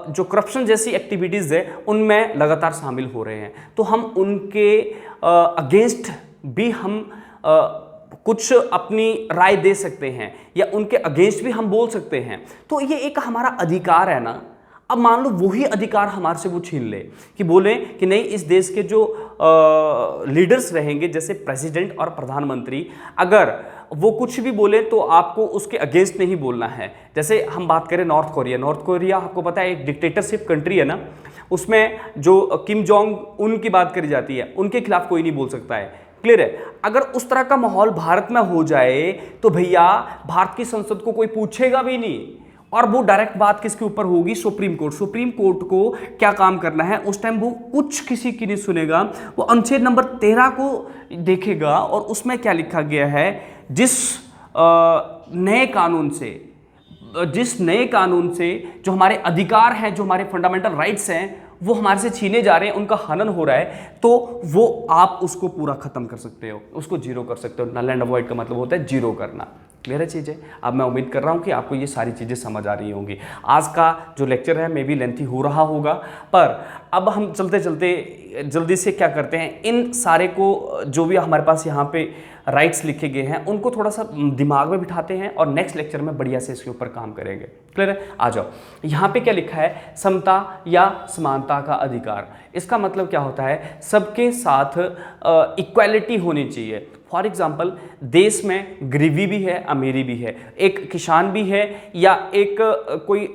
जो करप्शन जैसी एक्टिविटीज़ है उनमें लगातार शामिल हो रहे हैं, तो हम उनके अगेंस्ट भी हम कुछ अपनी राय दे सकते हैं या उनके अगेंस्ट भी हम बोल सकते हैं। तो ये एक हमारा अधिकार है ना। अब मान लो वही अधिकार हमारे से वो छीन ले कि बोले कि नहीं, इस देश के जो लीडर्स रहेंगे जैसे प्रेसिडेंट और प्रधानमंत्री, अगर वो कुछ भी बोले तो आपको उसके अगेंस्ट नहीं बोलना है। जैसे हम बात करें नॉर्थ कोरिया, नॉर्थ कोरिया आपको पता है एक डिक्टेटरशिप कंट्री है ना, उसमें जो किम जोंग उन की बात करी जाती है, उनके खिलाफ कोई नहीं बोल सकता है। क्लियर है? अगर उस तरह का माहौल भारत में हो जाए तो भैया भारत की संसद को कोई पूछेगा भी नहीं और वो डायरेक्ट बात किसके ऊपर होगी, सुप्रीम कोर्ट। सुप्रीम कोर्ट को क्या काम करना है उस टाइम, वो कुछ किसी की नहीं सुनेगा, वो अनुच्छेद नंबर 13 को देखेगा और उसमें क्या लिखा गया है, जिस नए कानून से जो हमारे अधिकार हैं, जो हमारे फंडामेंटल राइट्स हैं, वो हमारे से छीने जा रहे हैं, उनका हनन हो रहा है, तो वो आप उसको पूरा खत्म कर सकते हो, उसको जीरो कर सकते हो। नल एंड अवॉइड का मतलब होता है जीरो करना। क्लियर चीज़ है। अब मैं उम्मीद कर रहा हूँ कि आपको ये सारी चीज़ें समझ आ रही होंगी। आज का जो लेक्चर है मे बी लेंथी हो रहा होगा, पर अब हम चलते चलते जल्दी से क्या करते हैं, इन सारे को जो भी हमारे पास यहाँ पे राइट्स लिखे गए हैं उनको थोड़ा सा दिमाग में बिठाते हैं और नेक्स्ट लेक्चर में बढ़िया से इसके ऊपर काम करेंगे। क्लियर है। आ जाओ, यहाँ पे क्या लिखा है, समता या समानता का अधिकार। इसका मतलब क्या होता है, सबके साथ इक्वालिटी होनी चाहिए। फॉर एग्जाम्पल, देश में गरीबी भी है, अमीरी भी है, एक किसान भी है, या एक कोई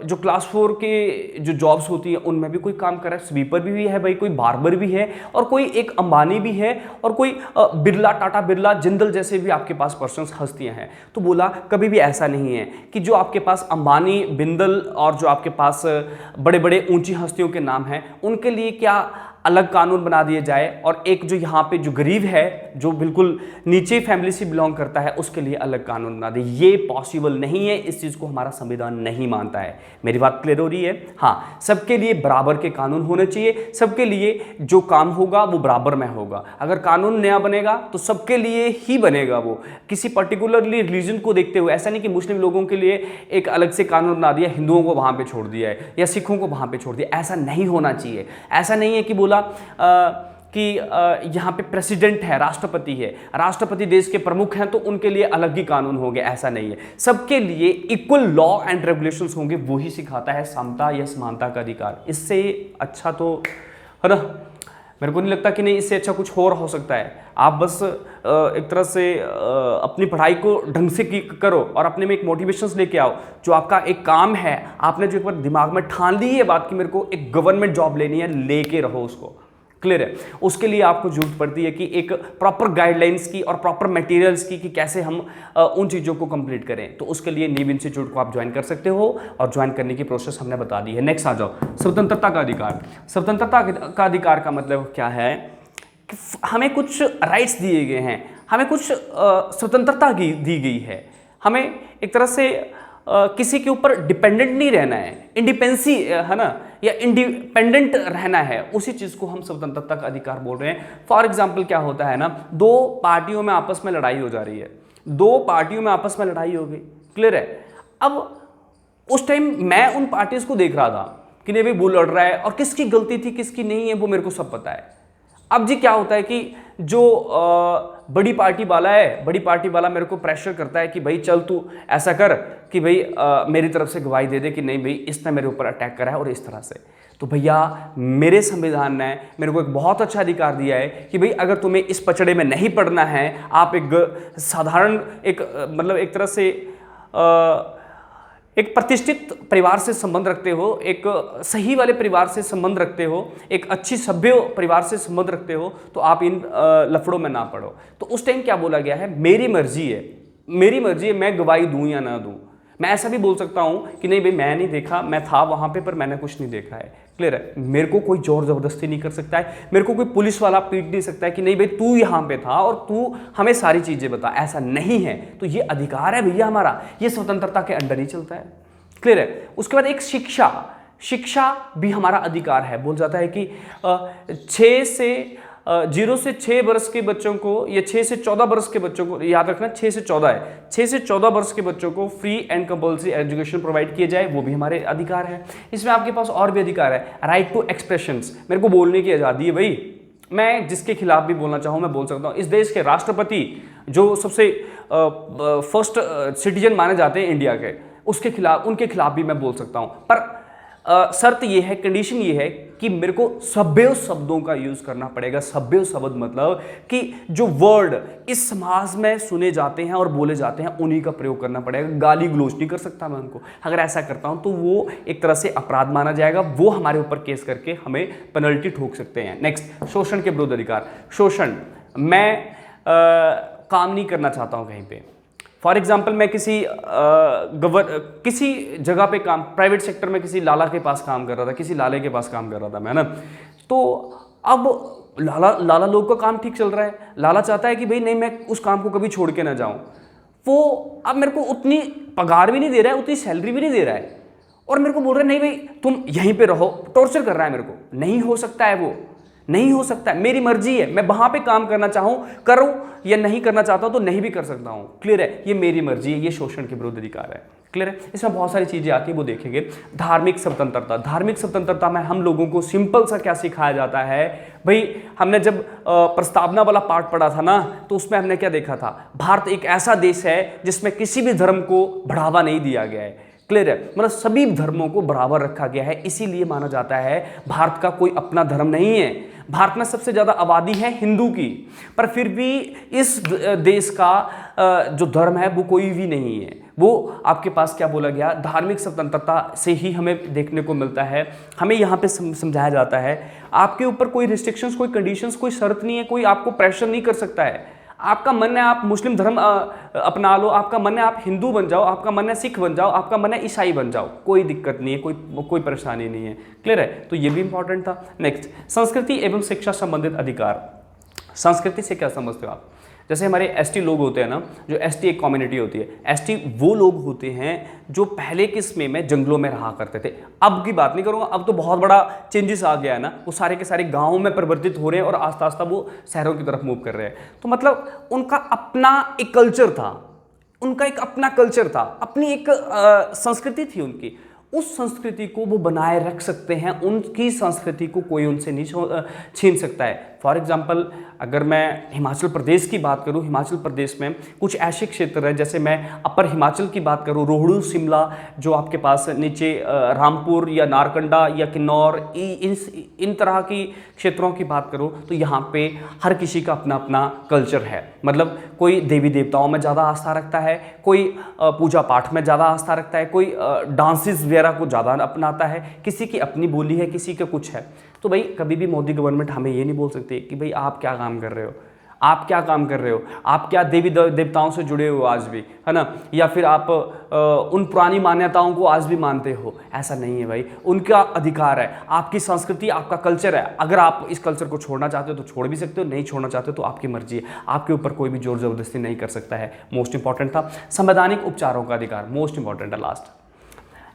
जो क्लास 4 के जो जॉब्स होती है उनमें भी कोई काम कर रहा है, स्वीपर भी है भाई, कोई बार्बर भी है, और कोई एक अंबानी भी है, और कोई बिरला, टाटा बिरला, जिंदल जैसे भी आपके पास पर्सन्स, हस्तियां हैं। तो बोला कभी भी ऐसा नहीं है कि जो आपके पास अंबानी, बिंदल और जो आपके पास बड़े बड़े ऊंची हस्तियों के नाम हैं उनके लिए क्या अलग कानून बना दिए जाए, और एक जो यहाँ पे जो गरीब है, जो बिल्कुल नीचे फैमिली से बिलोंग करता है, उसके लिए अलग कानून बना दे। ये पॉसिबल नहीं है, इस चीज़ को हमारा संविधान नहीं मानता है। मेरी बात क्लियर हो रही है। हाँ, सबके लिए बराबर के कानून होने चाहिए, सबके लिए जो काम होगा वो बराबर में होगा। अगर कानून नया बनेगा तो सबके लिए ही बनेगा, वो किसी पर्टिकुलरली रिलीजन को देखते हुए। ऐसा नहीं कि मुस्लिम लोगों के लिए एक अलग से कानून बना दिया, हिंदुओं को वहाँ पर छोड़ दिया है, या सिखों को वहाँ पर छोड़ दिया। ऐसा नहीं होना चाहिए। ऐसा नहीं है कि कि यहाँ पे प्रेसिडेंट है, राष्ट्रपति है, राष्ट्रपति देश के प्रमुख हैं तो उनके लिए अलग ही कानून होंगे, ऐसा नहीं है। सबके लिए इक्वल लॉ एंड रेगुलेशंस होंगे, वही सिखाता है समता या समानता का अधिकार। इससे अच्छा तो है ना, मेरे को नहीं लगता कि नहीं इससे अच्छा कुछ और हो सकता है। आप बस एक तरह से अपनी पढ़ाई को ढंग से करो और अपने में एक मोटिवेशंस लेके आओ। जो आपका एक काम है, आपने जो एक बार दिमाग में ठान ली है बात कि मेरे को एक गवर्नमेंट जॉब लेनी है, लेके रहो उसको। क्लियर है। उसके लिए आपको जरूरत पड़ती है कि एक प्रॉपर गाइडलाइंस की और प्रॉपर मटेरियल्स की, कि कैसे हम उन चीज़ों को कंप्लीट करें। तो उसके लिए नीव इंस्टीट्यूट को आप ज्वाइन कर सकते हो, और ज्वाइन करने की प्रोसेस हमने बता दी है। नेक्स्ट आ जाओ, स्वतंत्रता का अधिकार। स्वतंत्रता का अधिकार का मतलब क्या है कि हमें कुछ राइट्स दिए गए हैं, हमें कुछ स्वतंत्रता दी गई है, हमें एक तरह से किसी के ऊपर डिपेंडेंट नहीं रहना है, इंडिपेंडेंसी है ना, या इंडिपेंडेंट रहना है, उसी चीज़ को हम स्वतंत्रता का अधिकार बोल रहे हैं। फॉर एग्जाम्पल क्या होता है ना, दो पार्टियों में आपस में लड़ाई हो जा रही है, दो पार्टियों में आपस में लड़ाई हो गई। क्लियर है। अब उस टाइम मैं उन पार्टीज को देख रहा था कि नहीं भाई वो लड़ रहा है, और किसकी गलती थी किसकी नहीं है वो मेरे को सब पता है। अब जी क्या होता है कि जो बड़ी पार्टी वाला है, बड़ी पार्टी वाला मेरे को प्रेशर करता है कि भाई चल तू ऐसा कर कि भाई मेरी तरफ से गवाही दे दे कि नहीं भाई इसने मेरे ऊपर अटैक करा है, और इस तरह से। तो भैया मेरे संविधान ने मेरे को एक बहुत अच्छा अधिकार दिया है कि भाई अगर तुम्हें इस पचड़े में नहीं पड़ना है, आप एक साधारण एक मतलब एक तरह से एक प्रतिष्ठित परिवार से संबंध रखते हो, एक सही वाले परिवार से संबंध रखते हो, एक अच्छी सभ्य परिवार से संबंध रखते हो, तो आप इन लफड़ों में ना पड़ो। तो उस टाइम क्या बोला गया है, मेरी मर्जी है, मेरी मर्जी है, मैं गवाही दूं या ना दूं। मैं ऐसा भी बोल सकता हूं कि नहीं भाई मैं नहीं देखा, मैं था वहां पे पर मैंने कुछ नहीं देखा है। क्लियर है। मेरे को कोई जोर जबरदस्ती नहीं कर सकता है, मेरे को कोई पुलिस वाला पीट नहीं सकता है कि नहीं भाई तू यहाँ पे था और तू हमें सारी चीजें बता, ऐसा नहीं है। तो ये अधिकार है भैया हमारा, ये स्वतंत्रता के अंडर ही चलता है। क्लियर है। उसके बाद एक शिक्षा भी हमारा अधिकार है। बोल जाता है कि 0 से 6 वर्ष के बच्चों को, या 6 से 14 वर्ष के बच्चों को, याद रखना 6 से 14 है, 6 से 14 वर्ष के बच्चों को free and compulsory education provide किए जाए, वो भी हमारे अधिकार है। इसमें आपके पास और भी अधिकार है, राइट टू एक्सप्रेशंस, मेरे को बोलने की आज़ादी है भाई, मैं जिसके खिलाफ भी बोलना चाहूँ मैं बोल सकता हूँ। इस देश के राष्ट्रपति जो सबसे फर्स्ट सिटीजन माने जाते हैं इंडिया के, उसके खिलाफ, उनके खिलाफ भी मैं बोल सकता हूँ। पर शर्त ये है, कंडीशन ये है कि मेरे को सभ्य शब्दों का यूज करना पड़ेगा। सभ्य शब्द मतलब कि जो वर्ड इस समाज में सुने जाते हैं और बोले जाते हैं उन्हीं का प्रयोग करना पड़ेगा। गाली गलौज नहीं कर सकता मैं उनको। अगर ऐसा करता हूं तो वो एक तरह से अपराध माना जाएगा, वो हमारे ऊपर केस करके हमें पेनल्टी ठोक सकते हैं। नेक्स्ट, शोषण के विरुद्ध अधिकार। शोषण, मैं काम नहीं करना चाहता हूं कहीं पे, फॉर एग्जाम्पल मैं किसी जगह पे काम, प्राइवेट सेक्टर में किसी लाला के पास काम कर रहा था, किसी लाले के पास काम कर रहा था मैं ना, तो अब लाला लोग का काम ठीक चल रहा है, लाला चाहता है कि भाई नहीं मैं उस काम को कभी छोड़ के ना जाऊं। वो अब मेरे को उतनी पगार भी नहीं दे रहा है, उतनी सैलरी भी नहीं दे रहा है, और मेरे को बोल रहे नहीं भाई तुम यहीं पे रहो, टॉर्चर कर रहा है मेरे को। नहीं हो सकता है, वो नहीं हो सकता है, मेरी मर्जी है, मैं वहां पे काम करना चाहूं करूं या नहीं करना चाहता हूं तो नहीं भी कर सकता हूं। क्लियर है, ये मेरी मर्जी है, ये शोषण के विरुद्ध अधिकार है। क्लियर है, इसमें बहुत सारी चीजें आती है, वो देखेंगे। धार्मिक स्वतंत्रता, धार्मिक स्वतंत्रता में हम लोगों को सिंपल सा क्या सिखाया जाता है भाई, हमने जब प्रस्तावना वाला पार्ट पढ़ा था ना, तो उसमें हमने क्या देखा था, भारत एक ऐसा देश है जिसमें किसी भी धर्म को बढ़ावा नहीं दिया गया है। क्लियर है, मतलब सभी धर्मों को बराबर रखा गया है, इसीलिए माना जाता है भारत का कोई अपना धर्म नहीं है। भारत में सबसे ज्यादा आबादी है हिंदू की, पर फिर भी इस देश का जो धर्म है वो कोई भी नहीं है। वो आपके पास क्या बोला गया, धार्मिक स्वतंत्रता से ही हमें देखने को मिलता है। हमें यहाँ पे समझाया जाता है आपके ऊपर कोई रिस्ट्रिक्शंस, कोई कंडीशंस, कोई शर्त नहीं है, कोई आपको प्रेशर नहीं कर सकता है। आपका मन है आप मुस्लिम धर्म अपना लो, आपका मन है आप हिंदू बन जाओ, आपका मन है सिख बन जाओ, आपका मन है ईसाई बन जाओ, कोई दिक्कत नहीं है, कोई परेशानी नहीं है। क्लियर है, तो ये भी इंपॉर्टेंट था। नेक्स्ट, संस्कृति एवं शिक्षा संबंधित अधिकार। संस्कृति से क्या समझते हो आप? जैसे हमारे एसटी लोग होते हैं ना, जो एसटी एक कम्युनिटी होती है, एसटी वो लोग होते हैं जो पहले के समय में जंगलों में रहा करते थे। अब की बात नहीं करूँगा, अब तो बहुत बड़ा चेंजेस आ गया है ना, वो सारे के सारे गाँवों में परिवर्तित हो रहे हैं और आस्ता आस्ता वो शहरों की तरफ मूव कर रहे हैं। तो मतलब उनका अपना एक कल्चर था, उनका एक अपना कल्चर था, अपनी एक संस्कृति थी उनकी। उस संस्कृति को वो बनाए रख सकते हैं, उनकी संस्कृति को कोई उनसे नहीं छीन सकता है। फॉर एग्जाम्पल अगर मैं हिमाचल प्रदेश की बात करूं, हिमाचल प्रदेश में कुछ ऐसे क्षेत्र हैं, जैसे मैं अपर हिमाचल की बात करूं, रोहड़ू, शिमला, जो आपके पास नीचे रामपुर या नारकंडा या किन्नौर, इन तरह की क्षेत्रों की बात करूं, तो यहाँ पे हर किसी का अपना अपना कल्चर है। मतलब कोई देवी देवताओं में ज़्यादा आस्था रखता है, कोई पूजा पाठ में ज़्यादा आस्था रखता है, कोई डांसेस वगैरह को ज़्यादा अपनाता है, किसी की अपनी बोली है, किसी का कुछ है। तो भाई कभी भी मोदी गवर्नमेंट हमें ये नहीं बोल सकती कि भाई आप क्या काम कर रहे हो, आप क्या काम कर रहे हो, आप क्या देवी देवताओं से जुड़े हो आज भी, है ना, या फिर आप उन पुरानी मान्यताओं को आज भी मानते हो। ऐसा नहीं है भाई, उनका अधिकार है, आपकी संस्कृति, आपका कल्चर है। अगर आप इस कल्चर को छोड़ना चाहते हो तो छोड़ भी सकते हो, नहीं छोड़ना चाहते हो तो आपकी मर्जी है, आपके ऊपर कोई भी जोर जबरदस्ती नहीं कर सकता है। मोस्ट इंपॉर्टेंट था संवैधानिक उपचारों का अधिकार, मोस्ट इंपॉर्टेंट है लास्ट।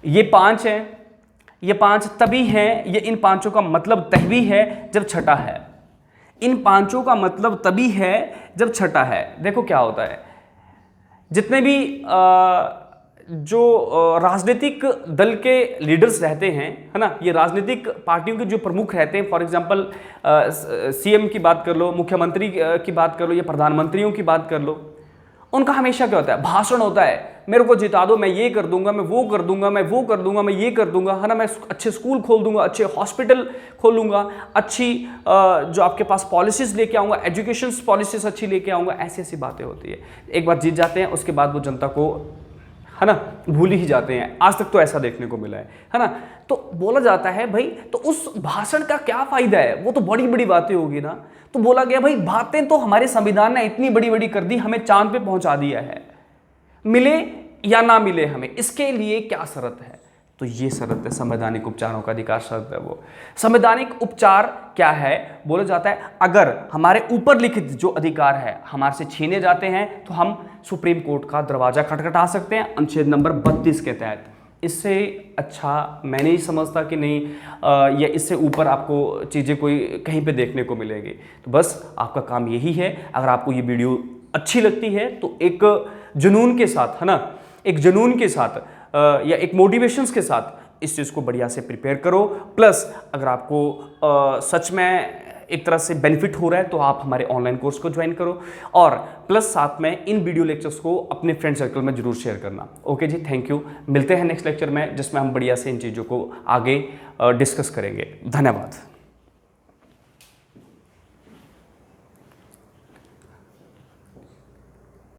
ये 5 हैं, ये 5 तभी हैं, ये इन 5 का मतलब तभी है जब छठा है। इन 5 का मतलब तभी है जब छठा है। देखो क्या होता है, जितने भी जो राजनीतिक दल के लीडर्स रहते हैं, है ना, ये राजनीतिक पार्टियों के जो प्रमुख रहते हैं, फॉर एग्जांपल सीएम की बात कर लो, मुख्यमंत्री की बात कर लो, या प्रधानमंत्रियों की बात कर लो, उनका हमेशा क्या होता है, भाषण होता है, मेरे को जिता दो, मैं ये कर दूंगा, मैं वो कर दूंगा, मैं वो कर दूंगा, मैं ये कर दूंगा, है ना, मैं अच्छे स्कूल खोल दूंगा, अच्छे हॉस्पिटल खोलूंगा, अच्छी जो आपके पास पॉलिसीज लेके आऊंगा, एजुकेशन पॉलिसीज अच्छी लेके आऊंगा। ऐसी ऐसी बातें होती है। एक बार जीत जाते हैं, उसके बाद वो जनता को, है ना, भूल ही जाते हैं। आज तक तो ऐसा देखने को मिला है ना। तो बोला जाता है भाई, तो उस भाषण का क्या फायदा है, वो तो बड़ी बड़ी बातें होगी ना। तो बोला गया भाई बातें तो हमारे संविधान ने इतनी बड़ी बड़ी कर दी, हमें चांद पे पहुंचा दिया है, मिले या ना मिले हमें, इसके लिए क्या शर्त है? तो ये शर्त है संवैधानिक उपचारों का अधिकार, शर्त है वो। संवैधानिक उपचार क्या है? बोला जाता है अगर हमारे ऊपर लिखित जो अधिकार है हमारे से छीने जाते हैं तो हम सुप्रीम कोर्ट का दरवाजा खटखटा सकते हैं, अनुच्छेद नंबर 32 के तहत। इससे अच्छा मैं नहीं समझता कि नहीं या इससे ऊपर आपको चीज़ें कोई कहीं पे देखने को मिलेगी। तो बस आपका काम यही है। अगर आपको ये वीडियो अच्छी लगती है तो एक जुनून के साथ, है ना, एक जुनून के साथ या एक मोटिवेशंस के साथ इस चीज़ को बढ़िया से प्रिपेयर करो। प्लस अगर आपको सच में एक तरह से बेनिफिट हो रहा है तो आप हमारे ऑनलाइन कोर्स को ज्वाइन करो, और प्लस साथ में इन वीडियो लेक्चर्स को अपने फ्रेंड सर्कल में जरूर शेयर करना। ओके जी, थैंक यू। मिलते हैं नेक्स्ट लेक्चर में, जिसमें हम बढ़िया से इन चीज़ों को आगे डिस्कस करेंगे। धन्यवाद।